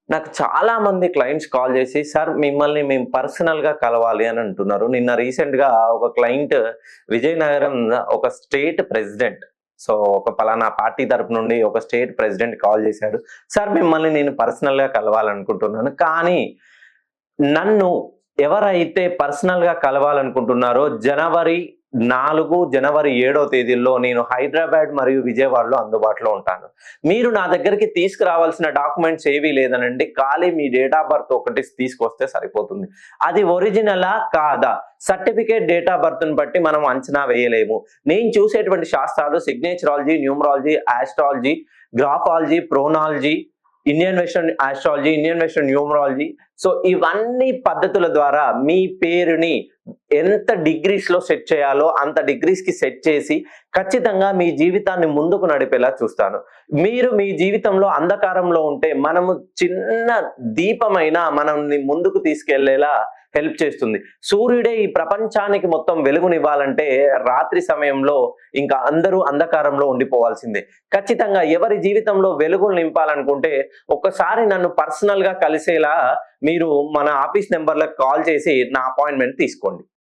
నాకు చాలా మంది క్లయింట్స్ కాల్ చేసి, "సార్ మిమ్మల్ని మేము పర్సనల్‌గా కలవాలి" అని అంటున్నారు. నిన్న రీసెంట్‌గా ఒక క్లయింట్ విజయనగరం ఒక స్టేట్ ప్రెసిడెంట్. సో, ఒక పలానా పార్టీ తరపు నుండి ఒక స్టేట్ ప్రెసిడెంట్ కాల్ చేశాడు. "సార్ మిమ్మల్ని నేను పర్సనల్‌గా కలవాలనుకుంటున్నాను. కానీ నన్ను ఎవరైతే పర్సనల్‌గా కలవాలనుకుంటున్నారో జనవరి 4, జనవరి 7 తేదీల్లో నేను హైదరాబాద్ మరియు విజయవాడలో అందుబాటులో ఉంటాను. మీరు నా దగ్గరికి తీసుకురావాల్సిన డాక్యుమెంట్స్ ఏవీ లేదనండి. ఖాళీ మీ డేట్ ఆఫ్ బర్త్ ఒకటి తీసుకొస్తే సరిపోతుంది. అది ఒరిజినలా? కాదా? సర్టిఫికేట్ డేట్ ఆఫ్ బర్త్‌ని బట్టి మనం అంచనా వేయలేము. నేను చూసేటువంటి శాస్త్రాలు signatureology, numerology, astrology, graphology, ప్రోనాలజీ, Indian western astrology, Indian western numerology. So, ఇవన్నీ పద్ధతుల ద్వారా మీ పేరుని ఎంత డిగ్రీస్‌లో సెట్ చేయాలో అంత డిగ్రీస్‌కి సెట్ చేసి ఖచ్చితంగా మీ జీవితాన్ని ముందుకు నడిపేలా చూస్తాను. మీరు మీ జీవితంలో అంధకారంలో ఉంటే మనము చిన్న దీపమైనా మనల్ని ముందుకు తీసుకెళ్ళేలా హెల్ప్ చేస్తుంది. సూర్యుడే ఈ ప్రపంచానికి మొత్తం వెలుగునివ్వాలంటే రాత్రి సమయంలో ఇంకా అందరూ అంధకారంలో ఉండిపోవాల్సిందే. ఖచ్చితంగా ఎవరి జీవితంలో వెలుగులు నింపాలనుకుంటే ఒక్కసారి నన్ను పర్సనల్‌గా కలిసేలా మీరు మన ఆఫీస్ నంబర్‌లకు కాల్ చేసి నా అపాయింట్‌మెంట్ తీసుకోండి.